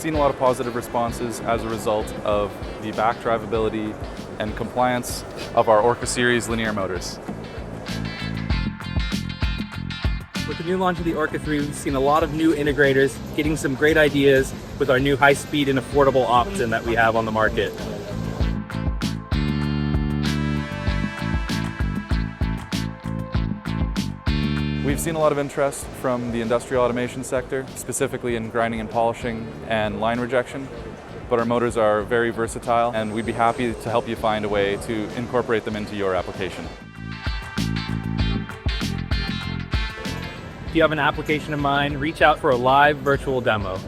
seen a lot of positive responses as a result of the back drivability and compliance of our ORCA series linear motors. With the new launch of the ORCA 3, we've seen a lot of new integrators getting some great ideas with our new high-speed and affordable option that we have on the market. We've seen a lot of interest from the industrial automation sector, specifically in grinding and polishing and line rejection. But our motors are very versatile, and we'd be happy to help you find a way to incorporate them into your application. If you have an application in mind, reach out for a live virtual demo.